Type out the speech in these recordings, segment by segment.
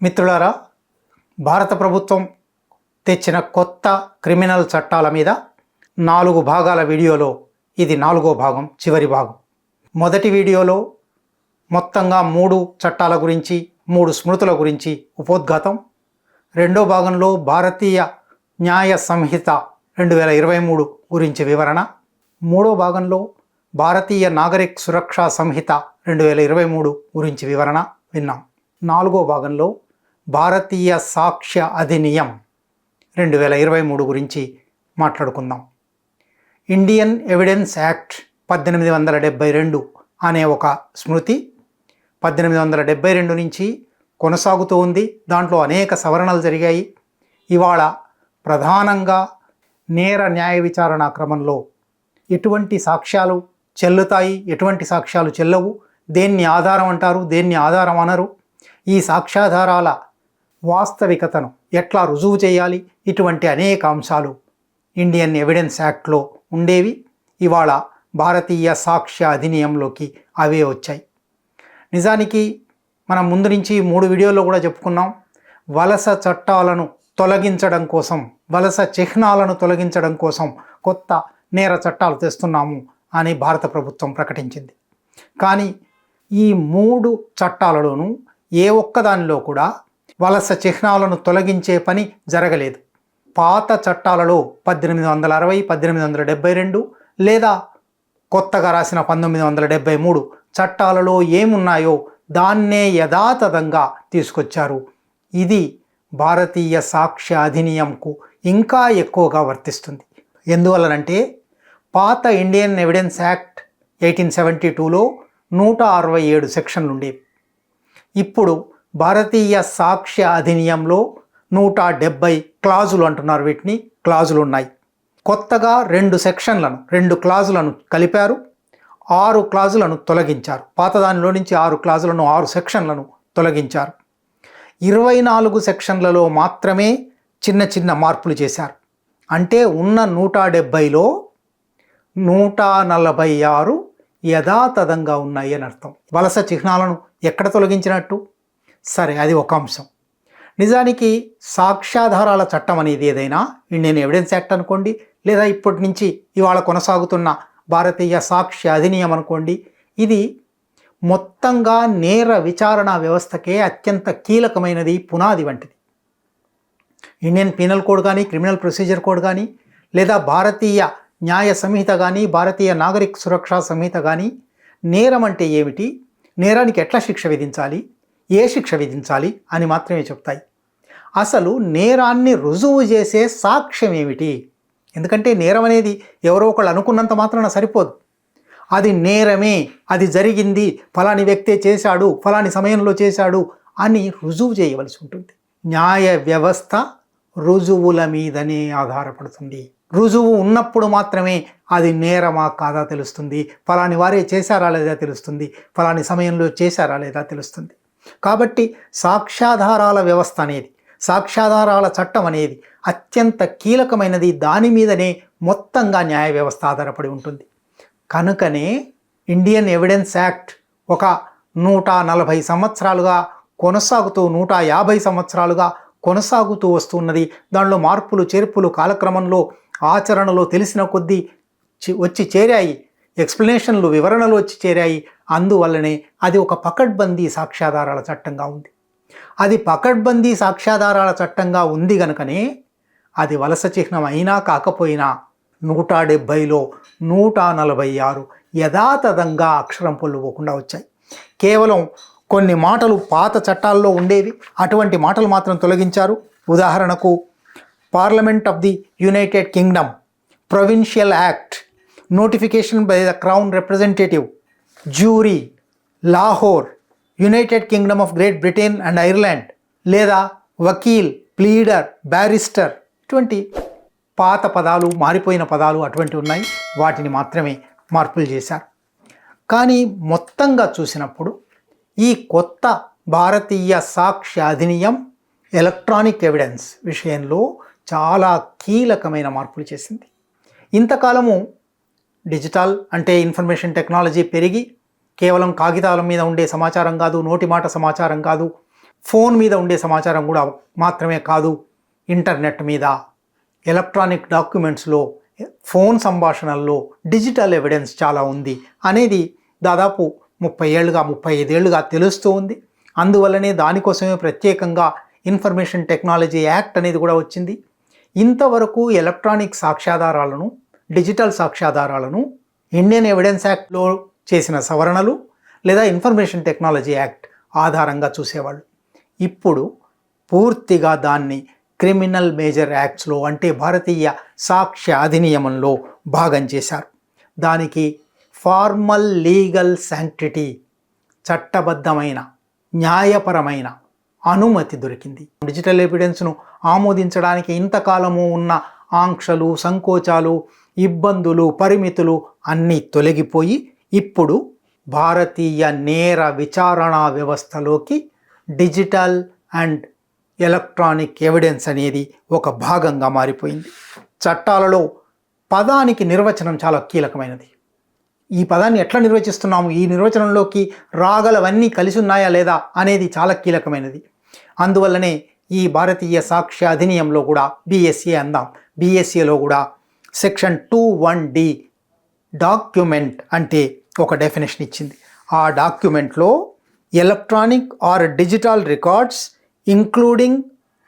మిత్రులారా, భారత ప్రభుత్వం తెచ్చిన కొత్త క్రిమినల్ చట్టాల మీద 4 భాగాల వీడియోలో ఇది 4వ భాగం, చివరి భాగం. మొదటి వీడియోలో మొత్తంగా 3 చట్టాల గురించి, 3 స్మృతుల గురించి ఉపోద్ఘాతం. రెండో భాగంలో భారతీయ న్యాయ సంహిత 2023 గురించి వివరణ. మూడో భాగంలో భారతీయ నాగరిక సురక్షా సంహిత 2023 గురించి వివరణ విన్నాం. 4వ భాగంలో భారతీయ సాక్ష్య అధినియం 2023 గురించి మాట్లాడుకుందాం. ఇండియన్ ఎవిడెన్స్ యాక్ట్ 1872 అనే ఒక స్మృతి 1872 నుంచి కొనసాగుతూ ఉంది. దాంట్లో అనేక సవరణలు జరిగాయి. ఇవాళ ప్రధానంగా నేర న్యాయ విచారణ క్రమంలో ఎటువంటి సాక్ష్యాలు చెల్లుతాయి, ఎటువంటి సాక్ష్యాలు చెల్లవు, దేన్ని ఆధారం అంటారు, దేన్ని ఆధారం అనరు, ఈ సాక్ష్యాధారాల వాస్తవికతను ఎట్లా రుజువు చేయాలి, ఇటువంటి అనేక అంశాలు ఇండియన్ ఎవిడెన్స్ యాక్ట్లో ఉండేవి. ఇవాళ భారతీయ సాక్ష్య అధినియంలోకి అవే వచ్చాయి. నిజానికి మనం ముందు నుంచి 3 వీడియోల్లో కూడా చెప్పుకున్నాం. వలస చట్టాలను తొలగించడం కోసం, వలస చిహ్నాలను తొలగించడం కోసం కొత్త నేర చట్టాలు తెస్తున్నాము అని భారత ప్రభుత్వం ప్రకటించింది. కానీ ఈ 3 చట్టాలలోనూ ఏ ఒక్కదానిలో కూడా వలస చిహ్నాలను తొలగించే పని జరగలేదు. పాత చట్టాలలో 1860, 1872 లేదా కొత్తగా రాసిన 1973 చట్టాలలో ఏమున్నాయో దాన్నే యథాతథంగా తీసుకొచ్చారు. ఇది భారతీయ సాక్ష్య అధినియంకు ఇంకా ఎక్కువగా వర్తిస్తుంది. ఎందువల్లనంటే పాత ఇండియన్ ఎవిడెన్స్ యాక్ట్ 1872లో 167 సెక్షన్లు ఉండేవి. ఇప్పుడు భారతీయ సాక్ష్య అధినియంలో 170 క్లాజులు అంటున్నారు, వీటిని క్లాజులు ఉన్నాయి. కొత్తగా 2 క్లాజులను కలిపారు, 6 క్లాజులను తొలగించారు. పాత దానిలో నుంచి 6 క్లాజులను, 6 సెక్షన్లను తొలగించారు. 24 సెక్షన్లలో మాత్రమే చిన్న చిన్న మార్పులు చేశారు. అంటే ఉన్న 170లో 146 యథాతథంగా ఉన్నాయి అని అర్థం. వలస చిహ్నాలను ఎక్కడ తొలగించినట్టు? సరే, అది ఒక అంశం. నిజానికి సాక్ష్యాధారాల చట్టం అనేది ఏదైనా, ఇండియన్ ఎవిడెన్స్ యాక్ట్ అనుకోండి, లేదా ఇప్పటి నుంచి ఇవాళ కొనసాగుతున్న భారతీయ సాక్ష్య అధినియం అనుకోండి, ఇది మొత్తంగా నేర విచారణ వ్యవస్థకే అత్యంత కీలకమైనది, పునాది వంటిది. ఇండియన్ పీనల్ కోడ్ కానీ, క్రిమినల్ ప్రొసీజర్ కోడ్ కానీ, లేదా భారతీయ న్యాయ సంహిత కానీ, భారతీయ నాగరిక సురక్షా సంహిత కానీ నేరం అంటే ఏమిటి, నేరానికి ఎట్లా శిక్ష విధించాలి, ఏ శిక్ష విధించాలి అని మాత్రమే చెప్తాయి. అసలు నేరాన్ని రుజువు చేసే సాక్ష్యం ఏమిటి? ఎందుకంటే నేరం అనేది ఎవరో ఒకళ్ళు అనుకున్నంత మాత్రాన సరిపోదు. అది నేరమే, అది జరిగింది, ఫలాని వ్యక్తే చేశాడు, ఫలాని సమయంలో చేశాడు అని రుజువు చేయవలసి ఉంటుంది. న్యాయ వ్యవస్థ రుజువుల మీదనే ఆధారపడుతుంది. రుజువు ఉన్నప్పుడు మాత్రమే అది నేరమా కాదా తెలుస్తుంది, ఫలాని వారే చేశారా లేదా తెలుస్తుంది, ఫలాని సమయంలో చేశారా లేదా తెలుస్తుంది. కాబట్టి సాక్ష్యాధారాల వ్యవస్థ అనేది, సాక్ష్యాధారాల చట్టం అనేది అత్యంత కీలకమైనది. దాని మీదనే మొత్తంగా న్యాయ వ్యవస్థ ఆధారపడి ఉంటుంది. కనుకనే ఇండియన్ ఎవిడెన్స్ యాక్ట్ ఒక 140 సంవత్సరాలుగా కొనసాగుతూ, 150 సంవత్సరాలుగా కొనసాగుతూ వస్తున్నది. దానిలో మార్పులు చేర్పులు కాలక్రమంలో ఆచరణలో తెలిసిన కొద్దీ వచ్చి చేరాయి, ఎక్స్ప్లెనేషన్లు, వివరణలు వచ్చి చేరాయి. అందువల్లనే అది ఒక పకడ్బందీ సాక్ష్యాధారాల చట్టంగా ఉంది. అది పకడ్బందీ సాక్ష్యాధారాల చట్టంగా ఉంది కనుకనే అది వలస చిహ్నం అయినా కాకపోయినా 170లో 146 యథాతథంగా అక్షరం పొల్లుపోకుండా వచ్చాయి. కేవలం కొన్ని మాటలు పాత చట్టాల్లో ఉండేవి, అటువంటి మాటలు మాత్రం తొలగించారు. ఉదాహరణకు parliament of the United Kingdom, provincial act, notification by the crown representative, jury, Lahore, United Kingdom of great Britain and Ireland, లేదా వకీల్, ప్లీడర్, బ్యారిస్టర్, ఇటువంటి పాత పదాలు, మారిపోయిన పదాలు అటువంటివి ఉన్నాయి. వాటిని మాత్రమే మార్పులు చేశారు. కానీ మొత్తంగా చూసినప్పుడు ఈ కొత్త భారతీయ సాక్ష్య అధినియం ఎలక్ట్రానిక్ ఎవిడెన్స్ విషయంలో చాలా కీలకమైన మార్పులు చేసింది. ఇంతకాలము డిజిటల్ అంటే ఇన్ఫర్మేషన్ టెక్నాలజీ పెరిగి కేవలం కాగితాల మీద ఉండే సమాచారం కాదు, నోటి మాట సమాచారం కాదు, ఫోన్ మీద ఉండే సమాచారం కూడా మాత్రమే కాదు, ఇంటర్నెట్ మీద, ఎలక్ట్రానిక్ డాక్యుమెంట్స్లో, ఫోన్ సంభాషణల్లో డిజిటల్ ఎవిడెన్స్ చాలా ఉంది అనేది దాదాపు 35 ఏళ్ళుగా తెలుస్తూ ఉంది. అందువల్లనే దానికోసమే ప్రత్యేకంగా ఇన్ఫర్మేషన్ టెక్నాలజీ యాక్ట్ అనేది కూడా వచ్చింది. ఇంతవరకు ఎలక్ట్రానిక్ సాక్ష్యాధారాలను, డిజిటల్ సాక్ష్యాధారాలను ఇండియన్ ఎవిడెన్స్ యాక్ట్లో చేసిన సవరణలు లేదా ఇన్ఫర్మేషన్ టెక్నాలజీ యాక్ట్ ఆధారంగా చూసేవాళ్ళు. ఇప్పుడు పూర్తిగా దాన్ని క్రిమినల్ మేజర్ యాక్ట్స్లో అంటే భారతీయ సాక్ష్య అధినియమంలో భాగం చేశారు. దానికి ఫార్మల్ లీగల్ శాంక్టిటీ, చట్టబద్ధమైన న్యాయపరమైన అనుమతి దొరికింది. డిజిటల్ ఎవిడెన్స్ను ఆమోదించడానికి ఇంతకాలము ఉన్న ఆంక్షలు, సంకోచాలు, ఇబ్బందులు, పరిమితులు అన్నీ తొలగిపోయి ఇప్పుడు భారతీయ నేర విచారణా వ్యవస్థలోకి డిజిటల్ అండ్ ఎలక్ట్రానిక్ ఎవిడెన్స్ అనేది ఒక భాగంగా మారిపోయింది. చట్టాలలో పదానికి నిర్వచనం చాలా కీలకమైనది. ఈ పదాన్ని ఎట్లా నిర్వచిస్తున్నాము, ఈ నిర్వచనంలోకి రాగలవన్నీ కలిసి ఉన్నాయా లేదా అనేది చాలా కీలకమైనది. అందువల్లనే ఈ భారతీయ సాక్ష్య అధినియంలో కూడా BSA అందాం, BSAలో కూడా సెక్షన్ 21D డాక్యుమెంట్ అంటే ఒక డెఫినేషన్ ఇచ్చింది. ఆ డాక్యుమెంట్లో electronic or digital records including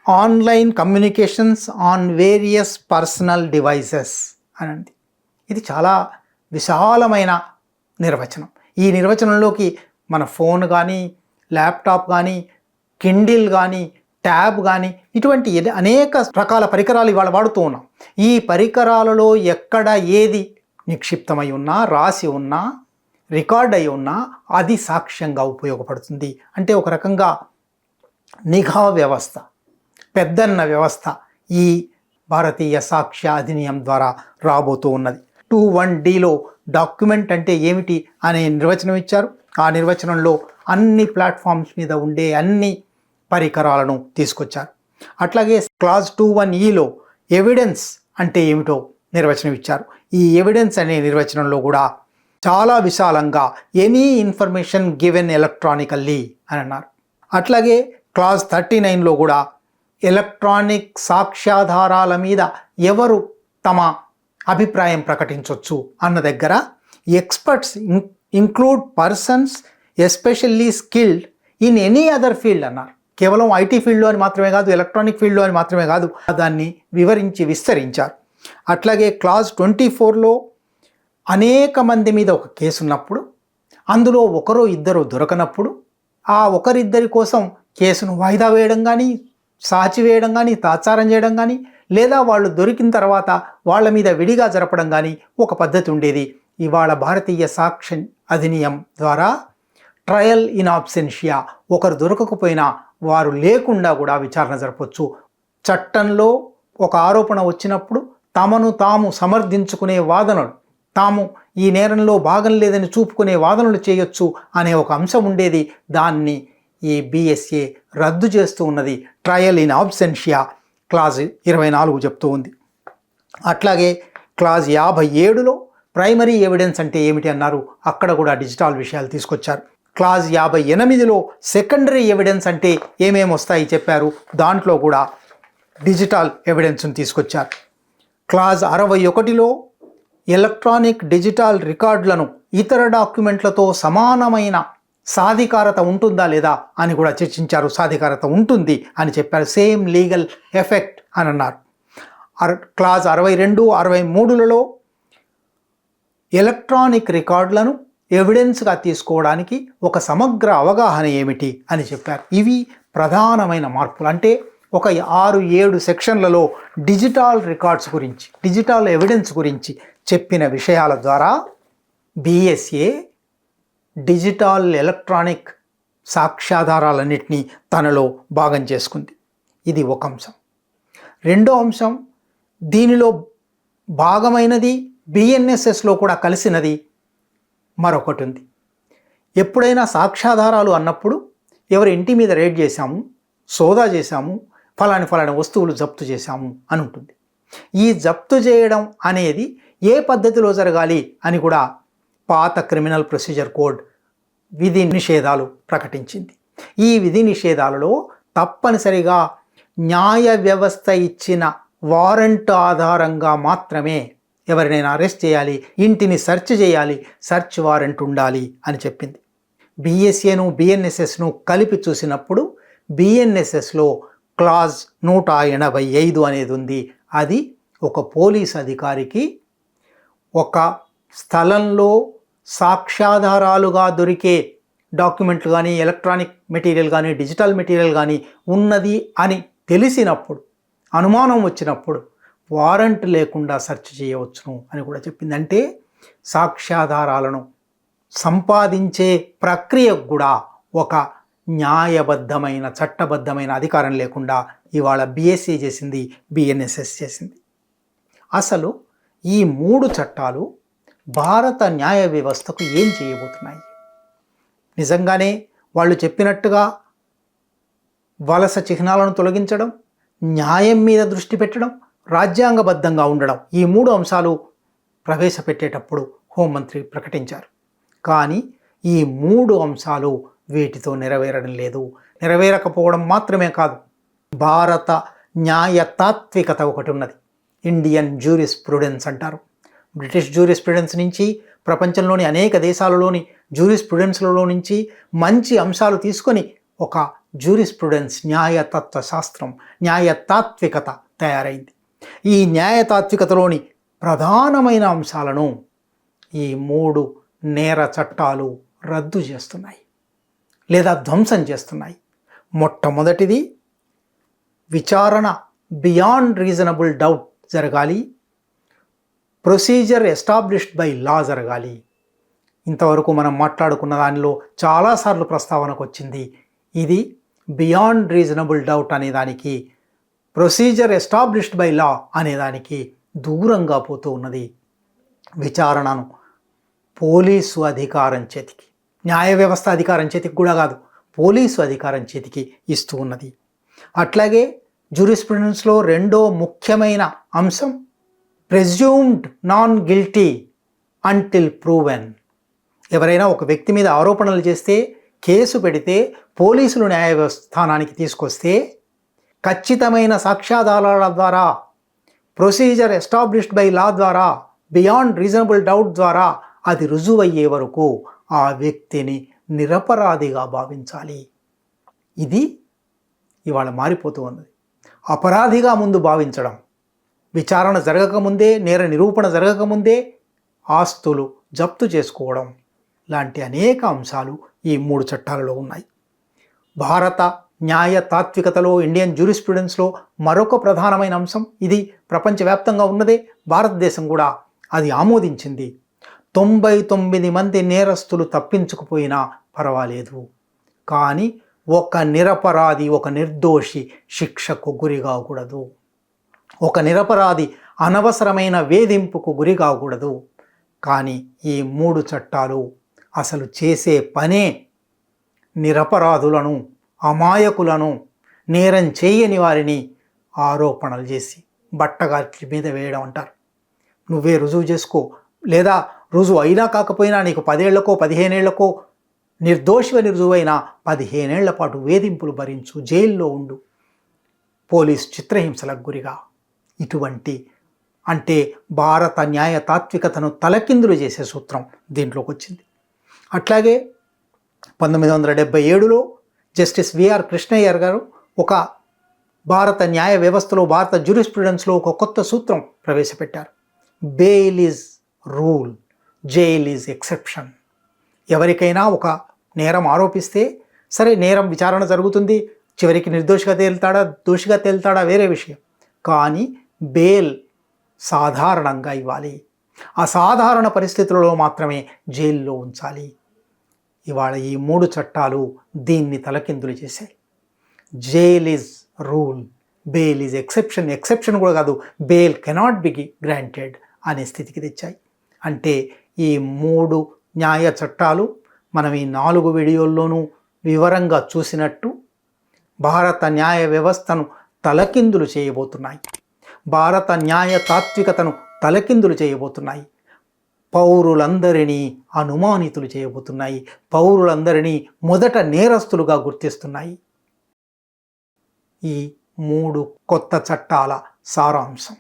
online communications on various personal devices అని అంది. ఇది చాలా విశాలమైన నిర్వచనం. ఈ నిర్వచనంలోకి మన ఫోన్ కానీ, ల్యాప్టాప్ కానీ, కిండిల్ కానీ, ట్యాబ్ కానీ ఇటువంటి అనేక రకాల పరికరాలు ఇవాళ వాడుతూ ఉన్నాం. ఈ పరికరాలలో ఎక్కడ ఏది నిక్షిప్తమై ఉన్నా, రాసి ఉన్నా, రికార్డ్ అయి ఉన్నా అది సాక్ష్యంగా ఉపయోగపడుతుంది. అంటే ఒక రకంగా నిఘా వ్యవస్థ, పెద్దన్న వ్యవస్థ ఈ భారతీయ సాక్ష్య అధినియం ద్వారా రాబోతూ ఉన్నది. 21Dలో డాక్యుమెంట్ అంటే ఏమిటి అనే నిర్వచనం ఇచ్చారు. ఆ నిర్వచనంలో అన్ని ప్లాట్ఫామ్స్ మీద ఉండే అన్ని పరికరాలను తీసుకొచ్చారు. అట్లాగే క్లాజ్ 21Eలో ఎవిడెన్స్ అంటే ఏమిటో నిర్వచనం ఇచ్చారు. ఈ ఎవిడెన్స్ అనే నిర్వచనంలో కూడా చాలా విశాలంగా ఎనీ ఇన్ఫర్మేషన్ గివెన్ ఎలక్ట్రానికల్లీ అని అన్నారు. అట్లాగే క్లాజ్ 39లో కూడా ఎలక్ట్రానిక్ సాక్ష్యాధారాల మీద ఎవరు తమ అభిప్రాయం ప్రకటించవచ్చు అన్న దగ్గర experts include persons especially skilled in any other field అన్నారు. కేవలం ఐటీ ఫీల్డ్లో అని మాత్రమే కాదు, ఎలక్ట్రానిక్ ఫీల్డ్లో అని మాత్రమే కాదు, దాన్ని వివరించి విస్తరించారు. అట్లాగే క్లాజ్ 24లో అనేక మంది మీద ఒక కేసు ఉన్నప్పుడు, అందులో ఒకరో ఇద్దరు దొరకనప్పుడు ఆ ఒకరిద్దరి కోసం కేసును వాయిదా వేయడం కానీ, సాచి వేయడం కానీ, తాత్సారం చేయడం కానీ, లేదా వాళ్ళు దొరికిన తర్వాత వాళ్ళ మీద విడిగా జరపడం కానీ ఒక పద్ధతి ఉండేది. ఇవాళ భారతీయ సాక్ష్య అధినియం ద్వారా ట్రయల్ ఇన్ అబ్సెన్షియా, ఒకరు దొరకకపోయినా వారు లేకుండా కూడా విచారణ జరపవచ్చు. చట్టంలో ఒక ఆరోపణ వచ్చినప్పుడు తమను తాము సమర్థించుకునే వాదనలు, తాము ఈ నేరంలో భాగం లేదని చూపుకునే వాదనలు చేయొచ్చు అనే ఒక అంశం ఉండేది. దాన్ని ఈ BSA రద్దు చేస్తూ ఉన్నది. ట్రయల్ ఇన్ అబ్సెన్షియా క్లాజ్ 24 చెప్తూ ఉంది. అట్లాగే క్లాజ్ 57లో ప్రైమరీ ఎవిడెన్స్ అంటే ఏమిటి అన్నారు. అక్కడ కూడా డిజిటల్ విషయాలు తీసుకొచ్చారు. క్లాజ్ 58లో సెకండరీ ఎవిడెన్స్ అంటే ఏమేమి వస్తాయి చెప్పారు. దాంట్లో కూడా డిజిటల్ ఎవిడెన్స్ను తీసుకొచ్చారు. క్లాజ్ 61లో ఎలక్ట్రానిక్ డిజిటల్ రికార్డులను ఇతర డాక్యుమెంట్లతో సమానమైన సాధికారత ఉంటుందా లేదా అని కూడా చర్చించారు. సాధికారత ఉంటుంది అని చెప్పారు. సేమ్ లీగల్ ఎఫెక్ట్ అని అన్నారు. క్లాజ్ 62, 63లలో ఎలక్ట్రానిక్ రికార్డులను ఎవిడెన్స్గా తీసుకోవడానికి ఒక సమగ్ర అవగాహన ఏమిటి అని చెప్పారు. ఇవి ప్రధానమైన మార్పులు. అంటే ఒక 6-7 సెక్షన్లలో డిజిటల్ రికార్డ్స్ గురించి, డిజిటల్ ఎవిడెన్స్ గురించి చెప్పిన విషయాల ద్వారా BSA డిజిటల్ ఎలక్ట్రానిక్ సాక్ష్యాధారాలన్నింటినీ తనలో భాగం చేసుకుంది. ఇది ఒక అంశం. రెండో అంశం, దీనిలో భాగమైనది BNSSలో కూడా కలిసినది మరొకటి ఉంది. ఎప్పుడైనా సాక్ష్యాధారాలు అన్నప్పుడు ఎవరి ఇంటి మీద రైడ్ చేశాము, సోదా చేశాము, ఫలాని వస్తువులు జప్తు చేశాము అని ఉంటుంది. ఈ జప్తు చేయడం అనేది ఏ పద్ధతిలో జరగాలి అని కూడా పాత క్రిమినల్ ప్రొసీజర్ కోడ్ విధి నిషేధాలు ప్రకటించింది. ఈ విధి నిషేధాలలో తప్పనిసరిగా న్యాయ వ్యవస్థ ఇచ్చిన వారెంట్ ఆధారంగా మాత్రమే ఎవరినైనా అరెస్ట్ చేయాలి, ఇంటిని సెర్చ్ చేయాలి, సెర్చ్ వారెంట్ ఉండాలి అని చెప్పింది. బిఎస్ఏను బిఎన్ఎస్ఎస్ను కలిపి చూసినప్పుడు బిఎన్ఎస్ఎస్లో క్లాజ్ 185 అనేది ఉంది. అది ఒక పోలీస్ అధికారికి ఒక స్థలంలో సాక్ష్యాధారాలుగా దొరికే డాక్యుమెంట్లు కానీ, ఎలక్ట్రానిక్ మెటీరియల్ కానీ, డిజిటల్ మెటీరియల్ కానీ ఉన్నది అని తెలిసినప్పుడు, అనుమానం వచ్చినప్పుడు వారెంట్ లేకుండా సెర్చ్ చేయవచ్చును అని కూడా చెప్పింది. అంటే సాక్ష్యాధారాలను సంపాదించే ప్రక్రియకు కూడా ఒక న్యాయబద్ధమైన, చట్టబద్ధమైన అధికారం లేకుండా ఇవాళ బిఎస్ఏ చేసింది, బిఎన్ఎస్ఎస్ చేసింది. అసలు ఈ 3 చట్టాలు భారత న్యాయ వ్యవస్థకు ఏం చేయబోతున్నాయి? నిజంగానే వాళ్ళు చెప్పినట్టుగా వలస చిహ్నాలను తొలగించడం, న్యాయం మీద దృష్టి పెట్టడం, రాజ్యాంగబద్ధంగా ఉండడం, ఈ 3 అంశాలు ప్రవేశపెట్టేటప్పుడు హోంమంత్రి ప్రకటించారు. కానీ ఈ 3 అంశాలు వీటితో నెరవేరడం లేదు. నెరవేరకపోవడం మాత్రమే కాదు, భారత న్యాయ తాత్వికత ఒకటి ఉన్నది. ఇండియన్ జ్యూరిస్ప్రుడెన్స్ అంటారు. బ్రిటిష్ జ్యూరిస్ప్రుడెన్స్ నుంచి, ప్రపంచంలోని అనేక దేశాలలోని జ్యూరిస్ప్రుడెన్స్లలో నుంచి మంచి అంశాలు తీసుకొని ఒక జ్యూరిస్ప్రుడెన్స్, న్యాయతత్వ శాస్త్రం, న్యాయ తాత్వికత తయారైంది. ఈ న్యాయ తాత్వికతలోని ప్రధానమైన అంశాలను ఈ 3 నేర చట్టాలు రద్దు చేస్తున్నాయి లేదా ధ్వంసం చేస్తున్నాయి. మొట్టమొదటిది, విచారణ బియాండ్ రీజనబుల్ డౌట్ జరగాలి, ప్రొసీజర్ ఎస్టాబ్లిష్డ్ బై లా జరగాలి. ఇంతవరకు మనం మాట్లాడుకున్న దానిలో చాలాసార్లు ప్రస్తావనకు వచ్చింది. ఇది బియాండ్ రీజనబుల్ డౌట్ అనేదానికి, ప్రొసీజర్ ఎస్టాబ్లిష్డ్ బై లా అనేదానికి దూరంగా పోతూ ఉన్నది. విచారణను పోలీసు అధికారం చేతికి, న్యాయ వ్యవస్థ అధికారం చేతికి కూడా కాదు, పోలీసు అధికారం చేతికి ఇస్తూ ఉన్నది. అట్లాగే జ్యూరిస్ప్రుడెన్స్లో రెండో ముఖ్యమైన అంశం ప్రెజ్యూమ్డ్ నాన్ గిల్టీ అంటిల్ ప్రూవెన్. ఎవరైనా ఒక వ్యక్తి మీద ఆరోపణలు చేస్తే, కేసు పెడితే, పోలీసులు న్యాయ స్థానానికి తీసుకొస్తే ఖచ్చితమైన సాక్ష్యాధారాల ద్వారా, ప్రొసీజర్ ఎస్టాబ్లిష్డ్ బై లా ద్వారా, బియాండ్ రీజనబుల్ డౌట్ ద్వారా అది రుజువయ్యే వరకు ఆ వ్యక్తిని నిరపరాధిగా భావించాలి. ఇది ఇవాళ మారిపోతూ ఉన్నది. అపరాధిగా ముందు భావించడం, విచారణ జరగకముందే, నేర నిరూపణ జరగకముందే ఆస్తులు జప్తు చేసుకోవడం లాంటి అనేక అంశాలు ఈ 3 చట్టాలలో ఉన్నాయి. భారత న్యాయ తాత్వికతలో, ఇండియన్ జ్యూరిస్ప్రుడెన్స్లో మరొక ప్రధానమైన అంశం ఇది. ప్రపంచవ్యాప్తంగా ఉన్నదే, భారతదేశం కూడా అది ఆమోదించింది. 99 మంది నేరస్తులు తప్పించుకుపోయినా పర్వాలేదు, కానీ ఒక నిరపరాధి, ఒక నిర్దోషి శిక్షకు గురి కాకూడదు. ఒక నిరపరాధి అనవసరమైన వేధింపుకు గురి కాకూడదు. కానీ ఈ 3 చట్టాలు అసలు చేసే పనే నిరపరాధులను, అమాయకులను, నేరం చేయని వారిని ఆరోపణలు చేసి బట్టగాట్ల మీద వేయడం అంటారు. నువ్వే రుజువు చేసుకో, లేదా రుజువు అయినా కాకపోయినా నీకు 10 ఏళ్లకో 15 ఏళ్లకో నిర్దోషివని రుజువైనా 15 ఏళ్ల పాటు వేధింపులు భరించు, జైల్లో ఉండు, పోలీస్ చిత్రహింసలకు గురిగా. ఇటువంటి అంటే భారత న్యాయ తాత్వికతను తలకిందులు చేసే సూత్రం దీంట్లోకి వచ్చింది. అట్లాగే 1977లో జస్టిస్ విఆర్ కృష్ణయ్యర్ గారు ఒక భారత న్యాయ వ్యవస్థలో, భారత జ్యూరిస్ప్రుడెన్స్లో ఒక కొత్త సూత్రం ప్రవేశపెట్టారు. Bail is rule, jail is exception. ఎవరికైనా ఒక నేరం ఆరోపిస్తే, సరే నేరం విచారణ జరుగుతుంది, చివరికి నిర్దోషిగా తేలుతాడా దోషిగా తేలుతాడా వేరే విషయం, కానీ బెయిల్ సాధారణంగా ఇవ్వాలి. అసాధారణ పరిస్థితులలో మాత్రమే జైల్లో ఉంచాలి. ఇవాళ ఈ 3 చట్టాలు దీన్ని తలకిందులు చేశాయి. Jail is rule, bail is exception. Exception కూడా కాదు, బెయిల్ కెనాట్ బి గ్రాంటెడ్ అనే స్థితికి తెచ్చాయి. అంటే ఈ 3 న్యాయ చట్టాలు మనం ఈ 4 వీడియోల్లోనూ వివరంగా చూసినట్టు భారత న్యాయ వ్యవస్థను తలకిందులు చేయబోతున్నాయి. భారత న్యాయ తాత్వికతను తలకిందులు చేయబోతున్నాయి. పౌరులందరినీ అనుమానితులు చేయబోతున్నాయి. పౌరులందరినీ మొదట నేరస్తులుగా గుర్తిస్తున్నాయి. ఈ 3 కొత్త చట్టాల సారాంశం.